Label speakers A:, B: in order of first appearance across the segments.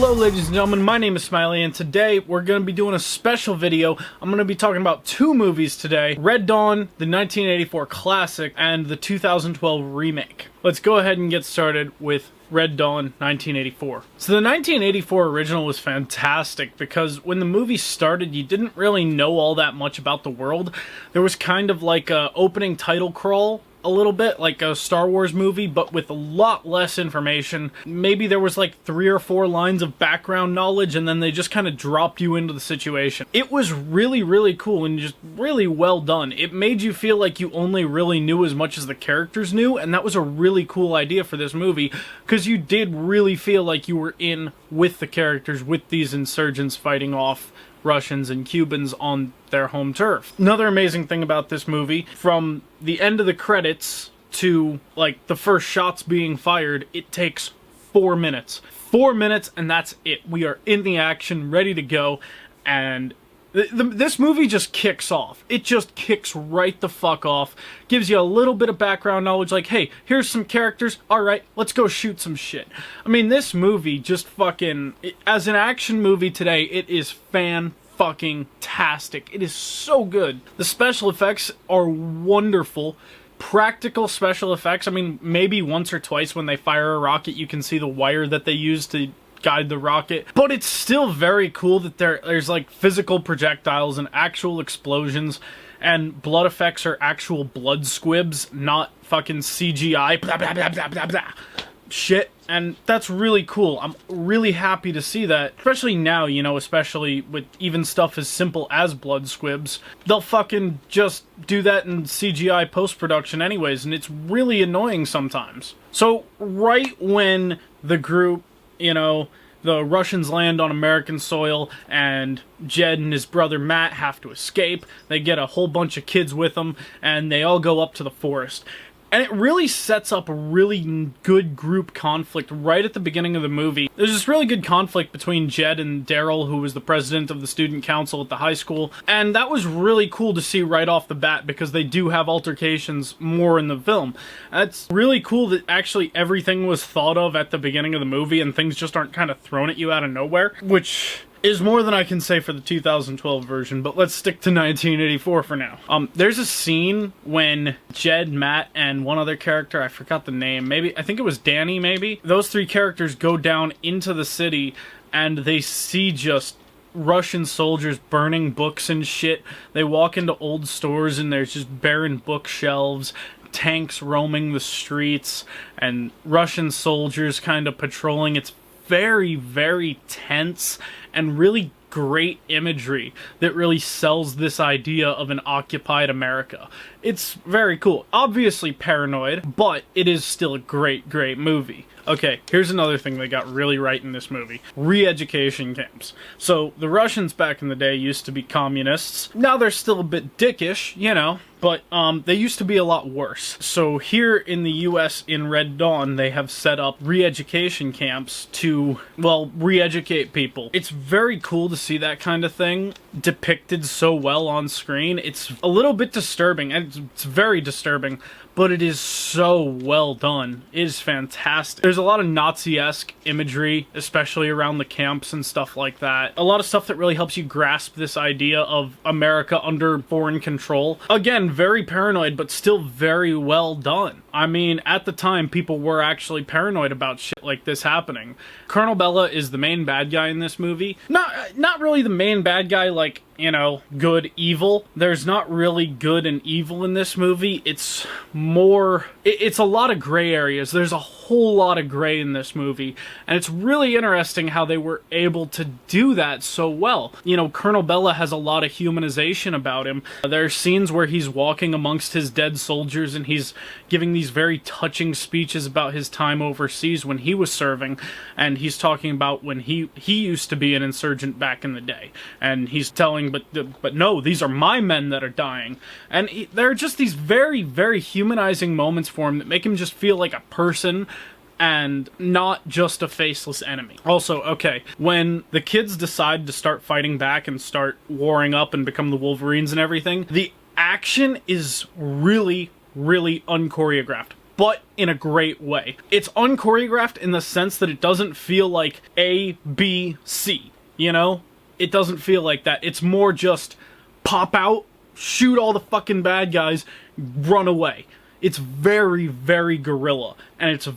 A: Hello ladies and gentlemen, my name is Smiley and today we're going to be doing a special video. I'm going to be talking about two movies today. Red Dawn, the 1984 classic, and the 2012 remake. Let's go ahead and get started with Red Dawn 1984. So the 1984 original was fantastic because when the movie started you didn't really know all that much about the world. There was kind of like a opening title crawl, a little bit like a Star Wars movie, but with a lot less information. Maybe there was like 3 or 4 lines of background knowledge and then they just kind of dropped you into the situation. It was really cool and just really well done. It made you feel like you only really knew as much as the characters knew, and that was a really cool idea for this movie because you did really feel like you were in with the characters, with these insurgents fighting off Russians and Cubans on their home turf. Another amazing thing about this movie, from the end of the credits to like the first shots being fired, it takes 4 minutes. 4 minutes and that's it. We are in the action, ready to go, and this movie just kicks off. It just kicks right the fuck off. Gives you a little bit of background knowledge, like, hey, here's some characters, alright, let's go shoot some shit. I mean, this movie just fucking, as an action movie today, it is fan-fucking-tastic. It is so good. The special effects are wonderful. Practical special effects, I mean, maybe once or twice when they fire a rocket you can see the wire that they use to guide the rocket, but it's still very cool that there's like physical projectiles and actual explosions, and blood effects are actual blood squibs, not fucking CGI blah blah blah blah blah blah shit, and that's really cool. I'm really happy to see that, especially now, you know, especially with even stuff as simple as blood squibs. They'll fucking just do that in CGI post-production anyways, and it's really annoying sometimes. So right when the group, you know, the Russians land on American soil and Jed and his brother Matt have to escape, they get a whole bunch of kids with them and they all go up to the forest. And it really sets up a really good group conflict right at the beginning of the movie. There's this really good conflict between Jed and Daryl, who was the president of the student council at the high school, and that was really cool to see right off the bat because they do have altercations more in the film. It's really cool that actually everything was thought of at the beginning of the movie and things just aren't kind of thrown at you out of nowhere, which is more than I can say for the 2012 version, but let's stick to 1984 for now. There's a scene when Jed, Matt, and one other character, I forgot the name, I think it was Danny maybe? Those 3 characters go down into the city and they see just Russian soldiers burning books and shit. They walk into old stores and there's just barren bookshelves, tanks roaming the streets, and Russian soldiers kind of patrolling. It's very tense and really great imagery that really sells this idea of an occupied America. It's very cool. Obviously paranoid, but it is still a great movie. Okay, here's another thing they got really right in this movie. Re-education camps. So, the Russians back in the day used to be communists. Now they're still a bit dickish, you know, but they used to be a lot worse. So here in the US in Red Dawn, they have set up re-education camps to, well, re-educate people. It's very cool to see that kind of thing depicted so well on screen. It's a little bit disturbing, and it's very disturbing, but it is so well done. It is fantastic. There's a lot of Nazi-esque imagery, especially around the camps and stuff like that. A lot of stuff that really helps you grasp this idea of America under foreign control. Again, very paranoid, but still very well done. I mean, at the time, people were actually paranoid about shit like this happening. Colonel Bella is the main bad guy in this movie. Not really the main bad guy, like, you know, good, evil. There's not really good and evil in this movie. It's more, it's a lot of gray areas. There's a whole lot of gray in this movie, and it's really interesting how they were able to do that so well. You know, Colonel Bella has a lot of humanization about him. There are scenes where he's walking amongst his dead soldiers and he's giving these very touching speeches about his time overseas when he was serving, and he's talking about when he used to be an insurgent back in the day, and he's telling, but no, these are my men that are dying. And there are just these very humanizing moments for him that make him just feel like a person and not just a faceless enemy. Also, okay, when the kids decide to start fighting back and start warring up and become the Wolverines and everything, the action is really unchoreographed. but in a great way. It's unchoreographed in the sense that it doesn't feel like A, B, C, you know? It doesn't feel like that. It's more just pop out, shoot all the fucking bad guys, run away. It's very, very guerrilla, and it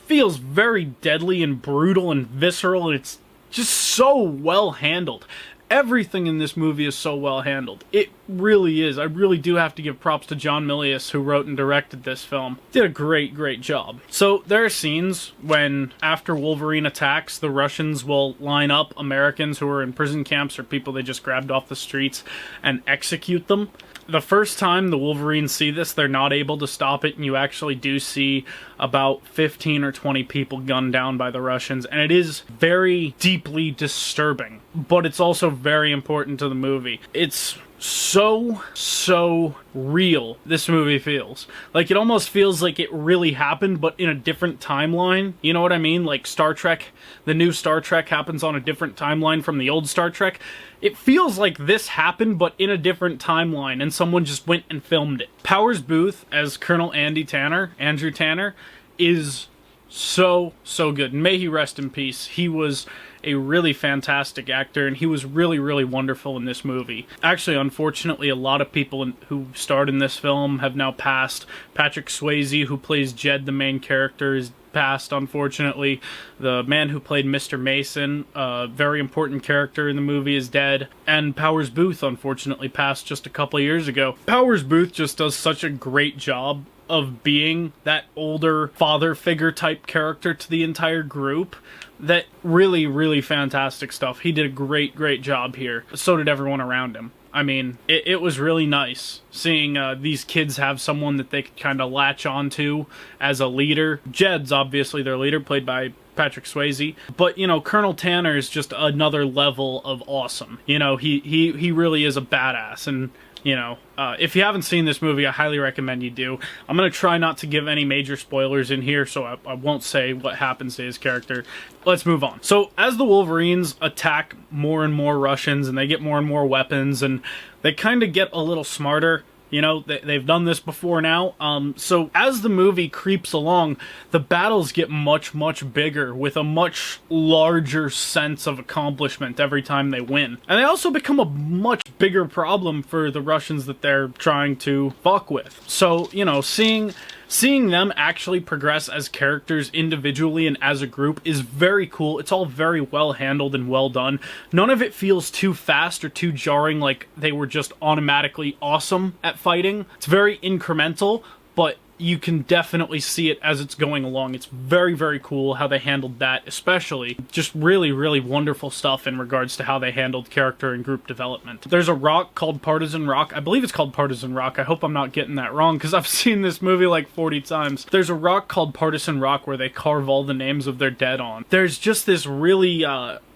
A: feels very deadly and brutal and visceral, and it's just so well handled. Everything in this movie is so well handled. It really is. I really do have to give props to John Milius, who wrote and directed this film. Did a great, great job. So there are scenes when, after Wolverine attacks, the Russians will line up Americans who are in prison camps or people they just grabbed off the streets and execute them. The first time the Wolverines see this, they're not able to stop it, and you actually do see about 15 or 20 people gunned down by the Russians, and it is very deeply disturbing, but it's also very important to the movie. It's so real, this movie feels. Like, it almost feels like it really happened, but in a different timeline. You know what I mean? Like Star Trek, the new Star Trek happens on a different timeline from the old Star Trek. It feels like this happened, but in a different timeline, and someone just went and filmed it. Powers Booth, as Colonel Andrew Tanner, is so good. And may he rest in peace. He was a really fantastic actor, and he was really wonderful in this movie. Actually, unfortunately, a lot of people who starred in this film have now passed. Patrick Swayze, who plays Jed, the main character, is passed, unfortunately. The man who played Mr. Mason, a very important character in the movie, is dead. And Powers Booth, unfortunately, passed just a couple of years ago. Powers Booth just does such a great job of being that older father figure type character to the entire group. That really fantastic stuff. He did a great job here. So did everyone around him. I mean, it was really nice seeing these kids have someone that they could kind of latch onto as a leader. Jed's obviously their leader, played by Patrick Swayze. But, you know, Colonel Tanner is just another level of awesome. You know, he really is a badass, and you know, if you haven't seen this movie, I highly recommend you do. I'm going to try not to give any major spoilers in here, so I won't say what happens to his character. Let's move on. So, as the Wolverines attack more and more Russians, and they get more and more weapons, and they kind of get a little smarter. You know, they've done this before now. So as the movie creeps along, the battles get much bigger, with a much larger sense of accomplishment every time they win. And they also become a much bigger problem for the Russians that they're trying to fuck with. So, you know, seeing them actually progress as characters individually and as a group is very cool. It's all very well handled and well done. None of it feels too fast or too jarring, like they were just automatically awesome at fighting. It's very incremental, but you can definitely see it as it's going along. It's very cool how they handled that, especially. Just really wonderful stuff in regards to how they handled character and group development. There's a rock called Partisan Rock. I believe it's called Partisan Rock. I hope I'm not getting that wrong, because I've seen this movie like 40 times. There's a rock called Partisan Rock where they carve all the names of their dead on. There's just this really,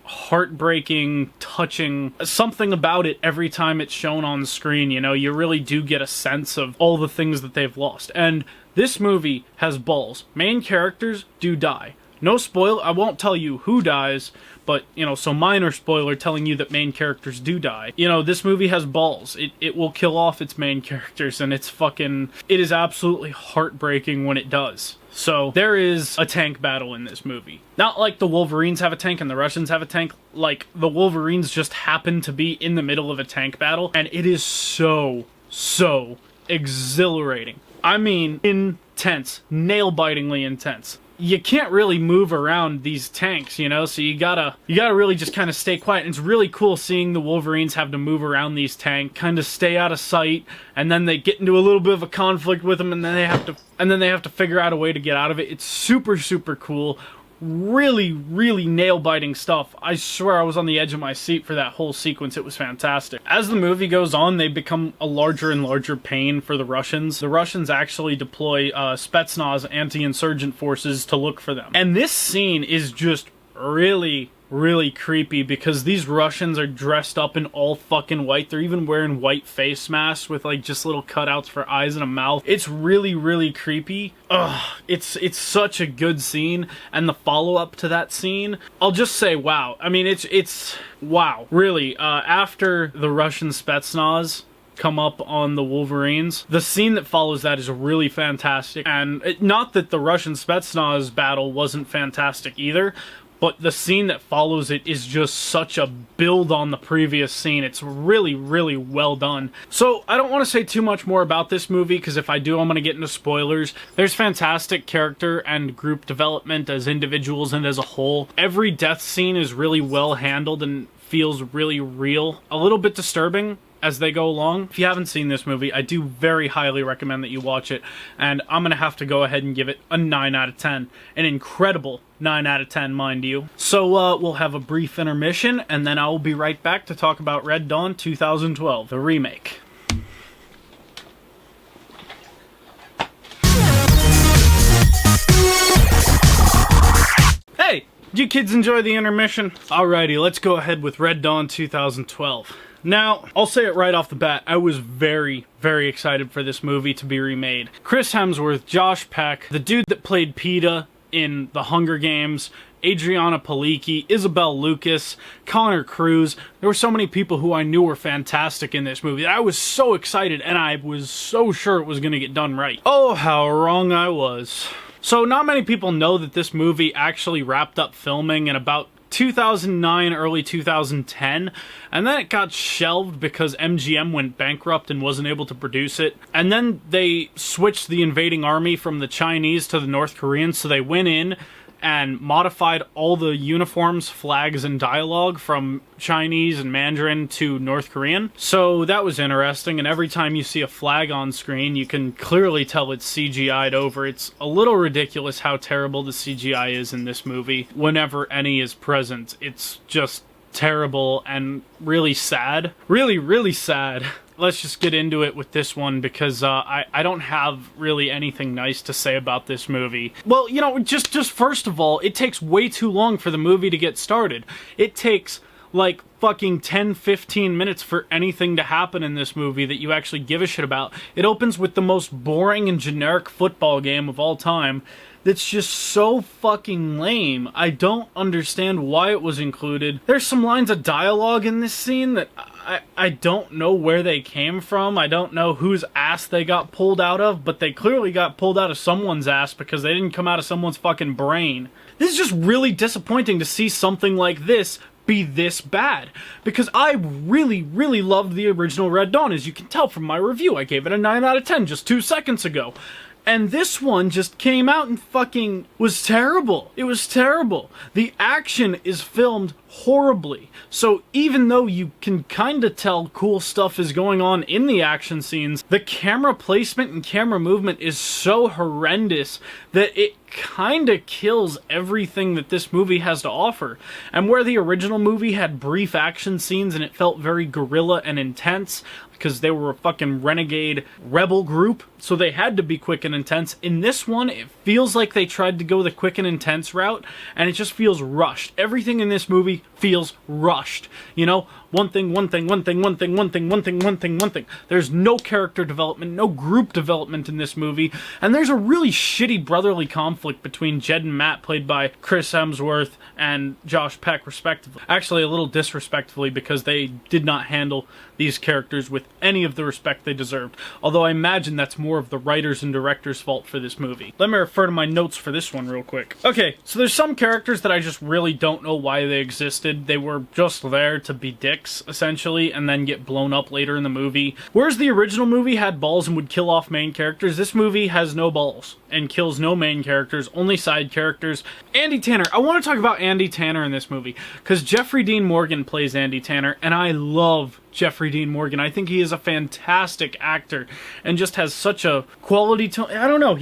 A: heartbreaking, touching, something about it every time it's shown on screen. You know, you really do get a sense of all the things that they've lost. And this movie has balls. Main characters do die. No spoil, I won't tell you who dies, but, you know, so minor spoiler telling you that main characters do die. You know, this movie has balls. It will kill off its main characters, and it is absolutely heartbreaking when it does. So, there is a tank battle in this movie. Not like the Wolverines have a tank and the Russians have a tank, like the Wolverines just happen to be in the middle of a tank battle, and it is so exhilarating. I mean, intense. Nail-bitingly intense. You can't really move around these tanks, you know, so you gotta really just kind of stay quiet. And it's really cool seeing the Wolverines have to move around these tanks, kind of stay out of sight, and then they get into a little bit of a conflict with them, and then they have to figure out a way to get out of it. It's super cool. Really nail-biting stuff. I swear I was on the edge of my seat for that whole sequence. It was fantastic. As the movie goes on, they become a larger and larger pain for the Russians. The Russians actually deploy Spetsnaz anti-insurgent forces to look for them. And this scene is just really creepy, because these Russians are dressed up in all fucking white. They're even wearing white face masks with like just little cutouts for eyes and a mouth. It's really creepy. Ugh, it's such a good scene, and the follow-up to that scene, I'll just say wow. I mean, it's wow. Really, after the Russian Spetsnaz come up on the Wolverines. The scene that follows that is really fantastic, and not that the Russian Spetsnaz battle wasn't fantastic either, but the scene that follows it is just such a build on the previous scene. It's really, really well done. So I don't want to say too much more about this movie, because if I do, I'm going to get into spoilers. There's fantastic character and group development as individuals and as a whole. Every death scene is really well handled and feels really real. A little bit disturbing as they go along. If you haven't seen this movie, I do very highly recommend that you watch it, and I'm gonna have to go ahead and give it a 9 out of 10. An incredible 9 out of 10, mind you. So we'll have a brief intermission, and then I will be right back to talk about Red Dawn 2012, the remake. Hey, did you kids enjoy the intermission? Alrighty, let's go ahead with Red Dawn 2012. Now, I'll say it right off the bat, I was very, very excited for this movie to be remade. Chris Hemsworth, Josh Peck, the dude that played Peeta in The Hunger Games, Adriana Palicki, Isabel Lucas, Connor Cruz. There were so many people who I knew were fantastic in this movie. I was so excited, and I was so sure it was going to get done right. Oh, how wrong I was. So, not many people know that this movie actually wrapped up filming in about 2009, early 2010, and then it got shelved because MGM went bankrupt and wasn't able to produce it. And then they switched the invading army from the Chinese to the North Koreans, so they went in and modified all the uniforms, flags, and dialogue from Chinese and Mandarin to North Korean. So that was interesting, and every time you see a flag on screen, you can clearly tell it's CGI'd over. It's a little ridiculous how terrible the CGI is in this movie. Whenever any is present, it's just terrible and really sad. Really, really sad. Let's just get into it with this one, because I don't have really anything nice to say about this movie. Well, you know, just first of all, it takes way too long for the movie to get started. It takes like fucking 10-15 minutes for anything to happen in this movie that you actually give a shit about. It opens with the most boring and generic football game of all time that's just so fucking lame. I don't understand why it was included. There's some lines of dialogue in this scene that I don't know where they came from. I don't know whose ass they got pulled out of, but they clearly got pulled out of someone's ass, because they didn't come out of someone's fucking brain. This is just really disappointing to see something like this be this bad, because I really, really loved the original Red Dawn. As you can tell from my review, I gave it a 9 out of 10 just 2 seconds ago. And this one just came out and fucking was terrible. It was terrible. The action is filmed horribly. So even though you can kind of tell cool stuff is going on in the action scenes, the camera placement and camera movement is so horrendous that it kind of kills everything that this movie has to offer. And where the original movie had brief action scenes and it felt very guerrilla and intense, because they were a fucking renegade rebel group, so they had to be quick and intense. In this one, it feels like they tried to go the quick and intense route, and it just feels rushed. Everything in this movie feels rushed. You know, one thing. There's no character development, no group development in this movie, and there's a really shitty brotherly conflict between Jed and Matt, played by Chris Hemsworth and Josh Peck, respectively. Actually, a little disrespectfully, because they did not handle these characters with any of the respect they deserved. Although I imagine that's more of the writers and directors' fault for this movie. Let me refer to my notes for this one real quick. Okay, so there's some characters that I just really don't know why they existed. They were just there to be dicks, essentially, and then get blown up later in the movie. Whereas the original movie had balls and would kill off main characters, this movie has no balls and kills no main characters, only side characters. Andy Tanner. I want to talk about Andy Tanner in this movie, because Jeffrey Dean Morgan plays Andy Tanner, and I love Jeffrey Dean Morgan. I think he is a fantastic actor and just has such a quality to, I don't know,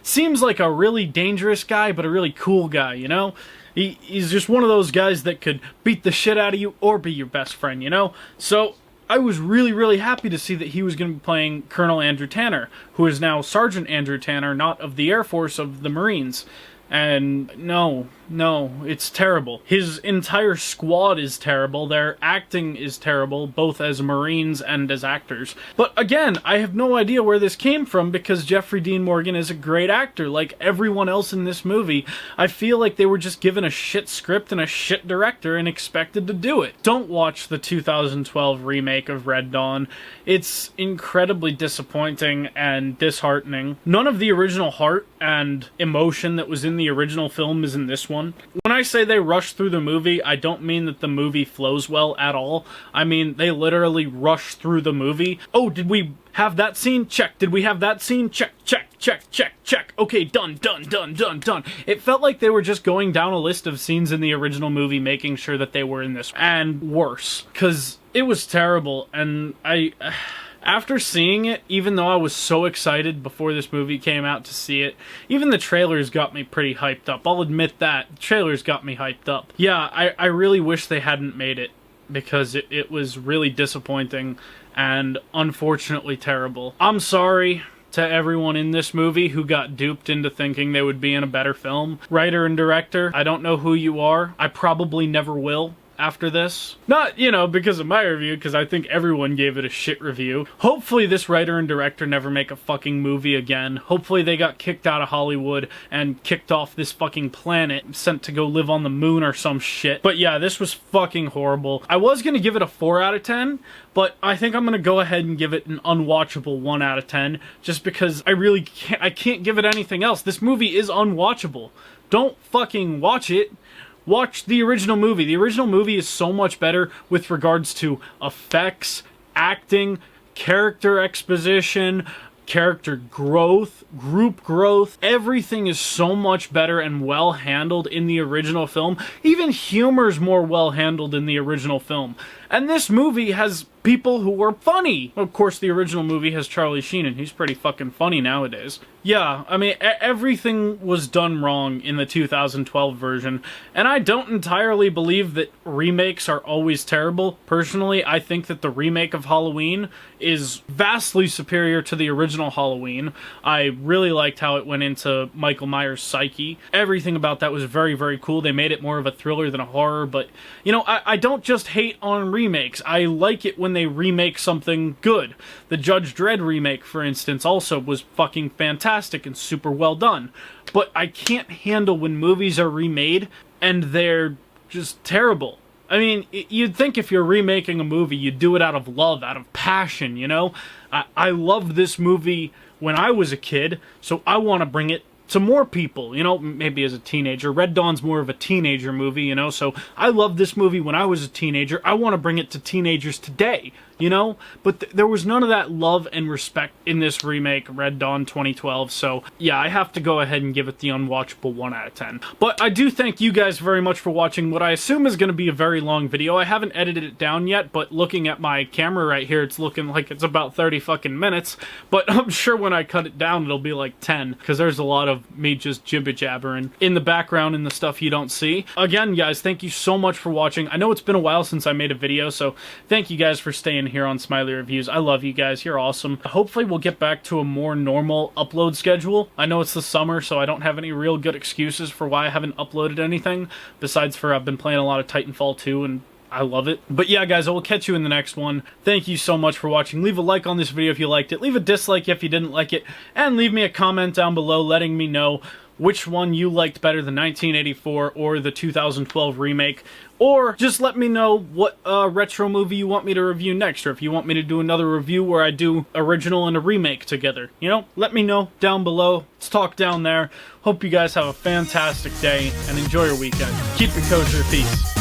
A: seems like a really dangerous guy, but a really cool guy, you know? He's just one of those guys that could beat the shit out of you or be your best friend, you know? So I was really, really happy to see that he was going to be playing Colonel Andrew Tanner, who is now Sergeant Andrew Tanner, not of the Air Force, of the Marines. And no, No, it's terrible. His entire squad is terrible. Their acting is terrible, both as Marines and as actors. But again, I have no idea where this came from because Jeffrey Dean Morgan is a great actor. Like everyone else in this movie, I feel like they were just given a shit script and a shit director and expected to do it. Don't watch the 2012 remake of Red Dawn. It's incredibly disappointing and disheartening. None of the original heart and emotion that was in the original film is in this one. When I say they rushed through the movie, I don't mean that the movie flows well at all. I mean, they literally rush through the movie. Oh, did we have that scene? Check. Did we have that scene? Check, check, check, check, check. Okay, done, done, done, done, done. It felt like they were just going down a list of scenes in the original movie, making sure that they were in this. And worse. Because it was terrible, and after seeing it, even though I was so excited before this movie came out to see it, even the trailers got me pretty hyped up. I'll admit that. The trailers got me hyped up. Yeah, I really wish they hadn't made it, because it was really disappointing and unfortunately terrible. I'm sorry to everyone in this movie who got duped into thinking they would be in a better film. Writer and director, I don't know who you are. I probably never will after this. Not, because of my review, because I think everyone gave it a shit review. Hopefully this writer and director never make a fucking movie again. Hopefully they got kicked out of Hollywood and kicked off this fucking planet, sent to go live on the moon or some shit. But yeah, this was fucking horrible. I was gonna give it a 4 out of 10, but I think I'm gonna go ahead and give it an unwatchable 1 out of 10, just because I can't give it anything else. This movie is unwatchable. Don't fucking watch it. Watch the original movie. The original movie is so much better with regards to effects, acting, character exposition, character growth, group growth. Everything is so much better and well handled in the original film. Even humor's more well handled in the original film. And this movie has people who are funny. Of course, the original movie has Charlie Sheen, and he's pretty fucking funny nowadays. Yeah, I mean, everything was done wrong in the 2012 version, and I don't entirely believe that remakes are always terrible. Personally, I think that the remake of Halloween is vastly superior to the original Halloween. I really liked how it went into Michael Myers' psyche. Everything about that was very, very cool. They made it more of a thriller than a horror, but, I don't just hate on remakes. I like it when they remake something good. The Judge Dredd remake, for instance, also was fucking fantastic and super well done. But I can't handle when movies are remade and they're just terrible. I mean, you'd think if you're remaking a movie, you'd do it out of love, out of passion, I loved this movie when I was a kid, so I want to bring it to more people, maybe as a teenager. Red Dawn's more of a teenager movie, so I loved this movie when I was a teenager. I want to bring it to teenagers today, But there was none of that love and respect in this remake, Red Dawn 2012, so yeah, I have to go ahead and give it the unwatchable 1 out of 10. But I do thank you guys very much for watching what I assume is going to be a very long video. I haven't edited it down yet, but looking at my camera right here, it's looking like it's about 30 fucking minutes, but I'm sure when I cut it down, it'll be like 10, because there's a lot of me just jibber-jabbering in the background and the stuff you don't see. Again, guys, thank you so much for watching. I know it's been a while since I made a video, so thank you guys for staying here on Smiley Reviews. I love you guys. You're awesome. Hopefully we'll get back to a more normal upload schedule. I know it's the summer, so I don't have any real good excuses for why I haven't uploaded anything, besides for I've been playing a lot of Titanfall 2 and I love it. But yeah, guys, I will catch you in the next one. Thank you so much for watching. Leave a like on this video if you liked it. Leave a dislike if you didn't like it. And leave me a comment down below letting me know which one you liked better, the 1984 or the 2012 remake. Or just let me know what retro movie you want me to review next, or if you want me to do another review where I do original and a remake together. Let me know down below. Let's talk down there. Hope you guys have a fantastic day and enjoy your weekend. Keep it kosher. Peace.